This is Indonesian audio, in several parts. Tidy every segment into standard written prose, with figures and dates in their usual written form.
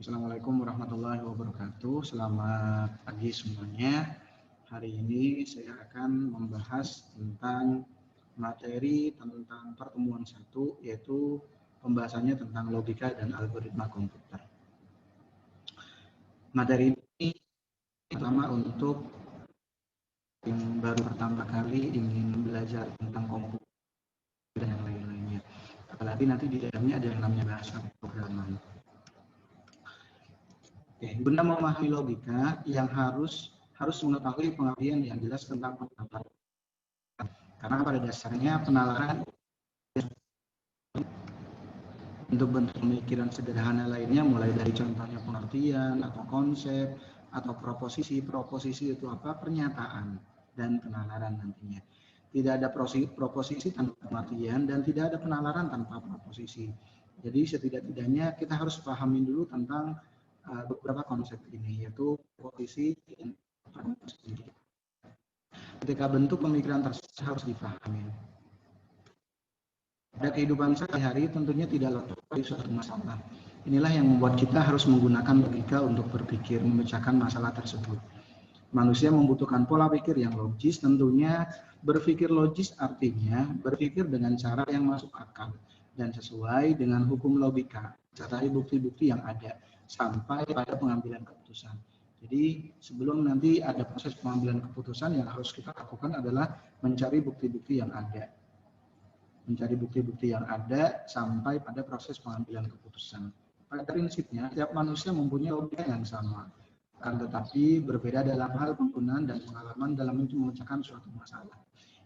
Assalamualaikum warahmatullahi wabarakatuh. Selamat pagi semuanya. Hari ini saya akan membahas tentang materi tentang pertemuan 1, yaitu pembahasannya tentang logika dan algoritma komputer. Materi ini pertama untuk yang baru pertama kali ingin belajar tentang komputer dan yang lain-lainnya. Apalagi nanti di dalamnya ada yang namanya bahasa programan. Guna memahami logika yang harus mengetahui pengertian yang jelas tentang penalaran. Karena pada dasarnya penalaran untuk bentuk pemikiran sederhana lainnya, mulai dari contohnya pengertian atau konsep atau proposisi. Proposisi itu apa? Pernyataan dan penalaran nantinya. Tidak ada proposisi tanpa pengertian dan tidak ada penalaran tanpa proposisi. Jadi setidak-tidaknya kita harus pahami dulu tentang beberapa konsep ini, yaitu posisi dan proposisi. Ketika bentuk pemikiran tersebut harus dipahami. Pada kehidupan sehari-hari tentunya tidak lepas dari suatu masalah. Inilah yang membuat kita harus menggunakan logika untuk berpikir memecahkan masalah tersebut. Manusia membutuhkan pola pikir yang logis. Tentunya berpikir logis artinya berpikir dengan cara yang masuk akal dan sesuai dengan hukum logika, serta bukti-bukti yang ada sampai pada pengambilan keputusan. Jadi sebelum nanti ada proses pengambilan keputusan, yang harus kita lakukan adalah mencari bukti-bukti yang ada. Mencari bukti-bukti yang ada sampai pada proses pengambilan keputusan. Pada prinsipnya, setiap manusia mempunyai logika yang sama, tetapi berbeda dalam hal penggunaan dan pengalaman dalam memecahkan suatu masalah.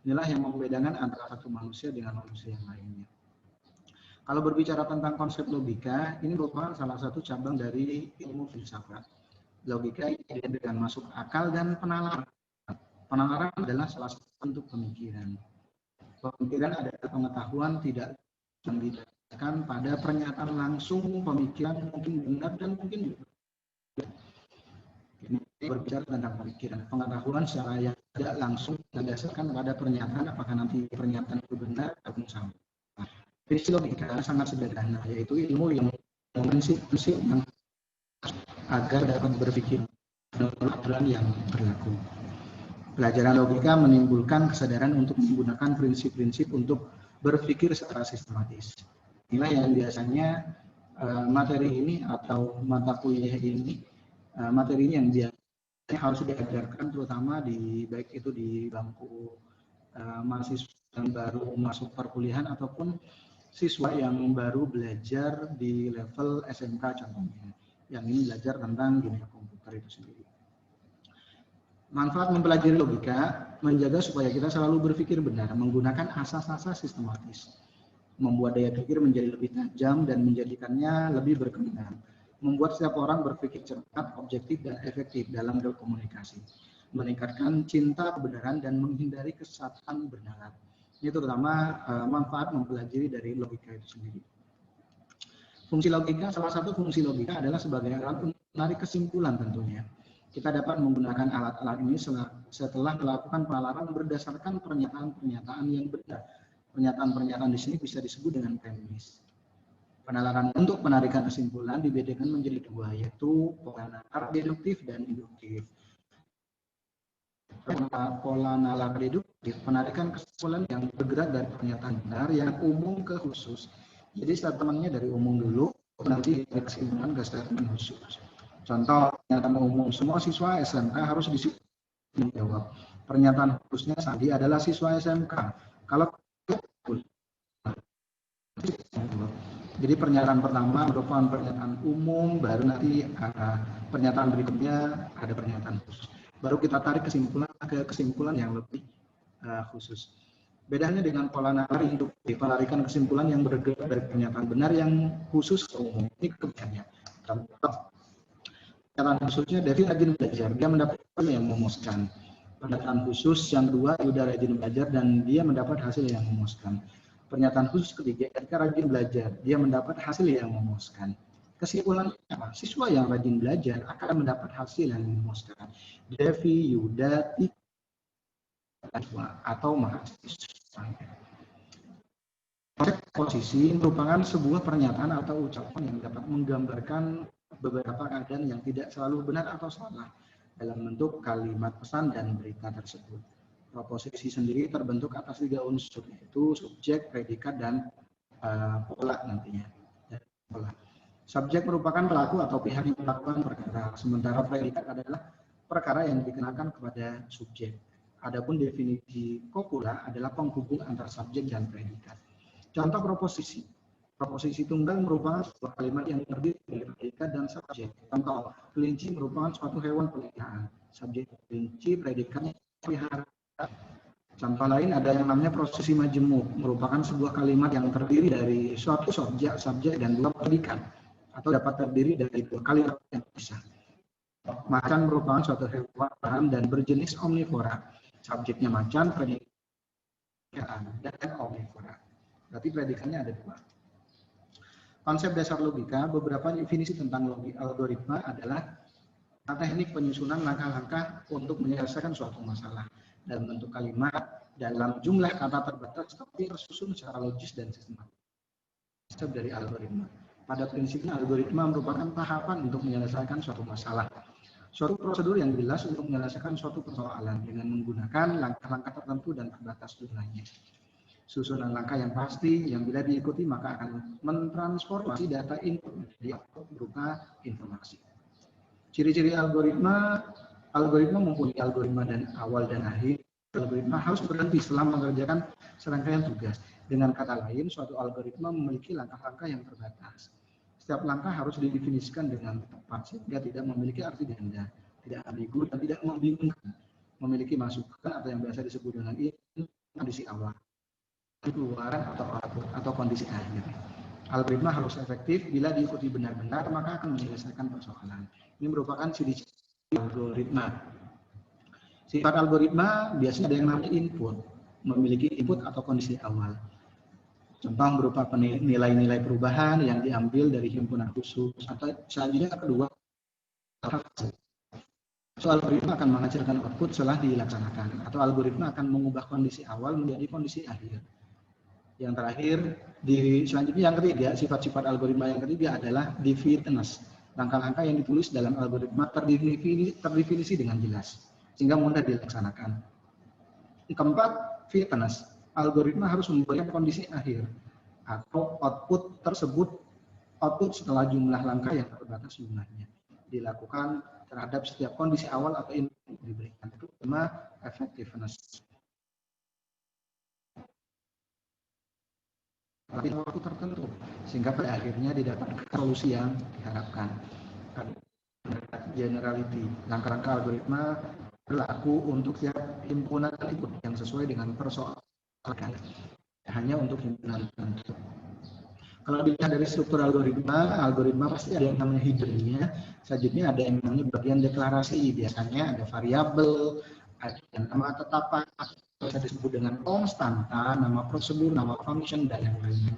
Inilah yang membedakan antara satu manusia dengan manusia yang lainnya. Kalau berbicara tentang konsep logika, ini merupakan salah satu cabang dari ilmu filsafat. Logika identik dengan masuk akal dan penalaran. Penalaran adalah salah satu bentuk pemikiran. Pemikiran adalah pengetahuan tidak yang didasarkan pada pernyataan langsung. Pemikiran mungkin benar dan mungkin tidak. Ini berbicara tentang pemikiran. Pengetahuan secara yang tidak langsung didasarkan pada pernyataan, apakah nanti pernyataan itu benar atau salah. Prinsip logika sangat sederhana, yaitu ilmu yang prinsip-prinsip yang agar dapat berpikir menurut aturan yang berlaku. Pelajaran logika menimbulkan kesadaran untuk menggunakan prinsip-prinsip untuk berpikir secara sistematis. Inilah yang biasanya materi ini atau mata kuliah ini, materi ini yang biasanya harus diajarkan, terutama di baik itu di bangku mahasiswa yang baru masuk perkuliahan ataupun siswa yang baru belajar di level SMK contohnya, yang ini belajar tentang dunia komputer itu sendiri. Manfaat mempelajari logika menjaga supaya kita selalu berpikir benar, menggunakan asas-asas sistematis, membuat daya pikir menjadi lebih tajam dan menjadikannya lebih berkembang, membuat setiap orang berpikir cepat, objektif, dan efektif dalam berkomunikasi, meningkatkan cinta kebenaran dan menghindari kesesatan bernalar. Ini terutama manfaat mempelajari dari logika itu sendiri. Fungsi logika, salah satu fungsi logika adalah sebagai alat untuk menarik kesimpulan tentunya. Kita dapat menggunakan alat-alat ini setelah melakukan penalaran berdasarkan pernyataan-pernyataan yang benar. Pernyataan-pernyataan di sini bisa disebut dengan premis. Penalaran untuk penarikan kesimpulan dibedakan menjadi dua, yaitu pola nalar deduktif dan induktif. Pola nalar deduktif, penarikan kesimpulan yang bergerak dari pernyataan benar yang umum ke khusus. Jadi statementnya dari umum dulu, nanti kesimpulan ke statement khusus. Contoh, pernyataan umum, semua siswa SMK harus dijawab. Pernyataan khususnya tadi adalah siswa SMK. Kalau jadi pernyataan pertama merupakan pernyataan umum, baru nanti pernyataan berikutnya ada pernyataan khusus. Baru kita tarik kesimpulan ke kesimpulan yang lebih khusus. Bedanya dengan pola nalar induktif, penarikan kesimpulan yang bergerak dari pernyataan benar yang khusus ke umum. Ini kebenarannya. Contoh, pernyataan khususnya Devi rajin belajar, dia mendapat hasil yang memuaskan. Pernyataan khusus yang kedua, Yuda rajin belajar dan dia mendapat hasil yang memuaskan. Pernyataan khusus ketiga, Erika rajin belajar, dia mendapat hasil yang memuaskan. Kesimpulan apa? Siswa yang rajin belajar akan mendapat hasil yang memuaskan. Devi, Yuda, atau mahasiswa. Konsep posisi merupakan sebuah pernyataan atau ucapan yang dapat menggambarkan beberapa keadaan yang tidak selalu benar atau salah dalam bentuk kalimat pesan dan berita tersebut. Proposisi sendiri terbentuk atas 3 unsur, yaitu subjek, predikat, dan pola nantinya. Pola. Subjek merupakan pelaku atau pihak yang melakukan perkara, sementara predikat adalah perkara yang dikenakan kepada subjek. Adapun definisi kopula adalah penghubung antara subjek dan predikat. Contoh proposisi. Proposisi tunggal merupakan sebuah kalimat yang terdiri dari predikat dan subjek. Contoh, kelinci merupakan suatu hewan peliharaan. Subjek kelinci, predikatnya pelihara. Contoh lain ada yang namanya prosesi majemuk, merupakan sebuah kalimat yang terdiri dari suatu subjek dan 2 predikat, atau dapat terdiri dari 2 kalimat yang bisa. Macan merupakan suatu hewan dan berjenis omnivora. Subjeknya macan, predikatnya dan omnivora. Berarti predikatnya ada 2. Konsep dasar logika, beberapa definisi tentang algoritma adalah teknik penyusunan langkah-langkah untuk menyelesaikan suatu masalah dalam bentuk kalimat, dalam jumlah kata terbatas, tapi tersusun secara logis dan sistematis. Konsep dari algoritma. Pada prinsipnya, algoritma merupakan tahapan untuk menyelesaikan suatu masalah. Suatu prosedur yang jelas untuk menyelesaikan suatu persoalan dengan menggunakan langkah-langkah tertentu dan terbatas jumlahnya. Susunan langkah yang pasti yang bila diikuti maka akan mentransformasi data input menjadi output berupa informasi. Ciri-ciri algoritma mempunyai algoritma dan awal dan akhir. Algoritma harus berhenti setelah mengerjakan serangkaian tugas. Dengan kata lain, suatu algoritma memiliki langkah-langkah yang terbatas. Setiap langkah harus didefinisikan dengan tepat sehingga tidak memiliki arti ganda, tidak ambigu dan tidak membingungkan. Memiliki masukan atau yang biasa disebut dengan kondisi awal, keluaran atau kondisi akhir. Algoritma harus efektif, bila diikuti benar-benar maka akan menyelesaikan persoalan. Ini merupakan ciri-ciri algoritma. Sifat algoritma biasanya ada yang namanya input, memiliki input atau kondisi awal. Contoh berupa nilai-nilai perubahan yang diambil dari himpunan khusus, atau selanjutnya kedua, algoritma akan menghasilkan output setelah dilaksanakan, atau algoritma akan mengubah kondisi awal menjadi kondisi akhir. Yang terakhir, selanjutnya yang ketiga, sifat-sifat algoritma yang ketiga adalah definiteness. Langkah-langkah yang ditulis dalam algoritma terdefinisi dengan jelas, sehingga mudah dilaksanakan. Keempat, fitness. Algoritma harus memberikan kondisi akhir atau output tersebut, output setelah jumlah langkah yang terbatas jumlahnya dilakukan terhadap setiap kondisi awal atau input diberikan. Itu cuma effectiveness. Tapi waktu tertentu sehingga pada akhirnya didapatkan solusi yang diharapkan. Generality, langkah-langkah algoritma berlaku untuk setiap himpunan input yang sesuai dengan persoalan, hanya untuk himpunan tertentu. Kalau dilihat dari struktur algoritma pasti ada yang namanya headernya, selanjutnya ada yang namanya bagian deklarasi, biasanya ada variabel, ada nama tetapan, bisa disebut dengan konstanta, nama prosedur, nama function, dan yang lainnya.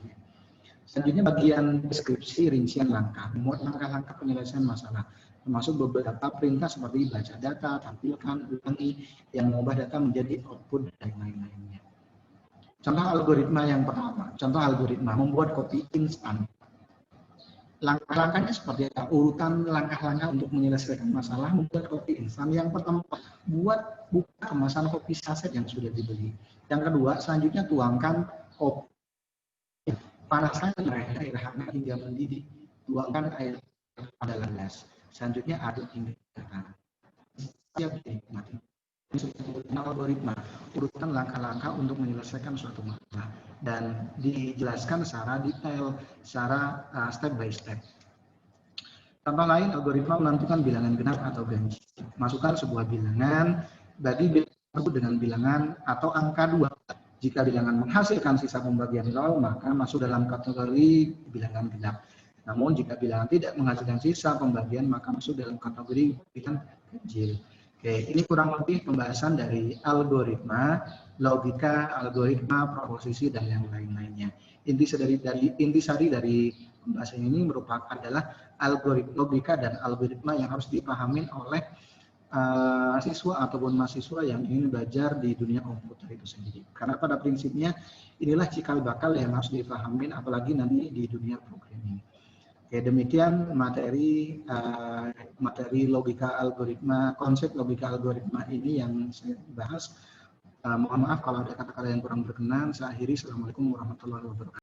Selanjutnya bagian deskripsi, rincian langkah, memuat langkah-langkah penyelesaian masalah, termasuk beberapa perintah seperti baca data, tampilkan, ulangi, yang mengubah data menjadi output, dan lain-lainnya. Contoh algoritma yang pertama, contoh algoritma membuat kopi instan. Langkah-langkahnya seperti apa? Urutan langkah-langkah untuk menyelesaikan masalah membuat kopi instan. Yang pertama, buka kemasan kopi saset yang sudah dibeli. Yang kedua, selanjutnya tuangkan kopi. Panaskan air hangat hingga mendidih. Tuangkan air pada gelas. Selanjutnya aduk hingga matang. Siap dinikmati. Algoritma, urutan langkah-langkah untuk menyelesaikan suatu masalah dan dijelaskan secara detail, secara step by step. Contoh lain, algoritma menentukan bilangan genap atau ganjil. Masukkan sebuah bilangan, bagi bilangan dengan bilangan atau angka 2. Jika bilangan menghasilkan sisa pembagian 0, maka masuk dalam kategori bilangan genap. Namun jika bilangan tidak menghasilkan sisa pembagian, maka masuk dalam kategori bilangan ganjil. Oke, ini kurang lebih pembahasan dari algoritma, logika, algoritma, proposisi, dan yang lain-lainnya. Intisari dari pembahasan ini merupakan adalah logika dan algoritma yang harus dipahami oleh siswa ataupun mahasiswa yang ingin belajar di dunia komputer itu sendiri. Karena pada prinsipnya inilah cikal bakal yang harus dipahami, apalagi nanti di dunia programming. Oke, demikian materi logika algoritma, konsep logika algoritma ini yang saya bahas. Mohon maaf kalau ada kata-kata yang kurang berkenan. Saya akhiri. Assalamualaikum warahmatullahi wabarakatuh.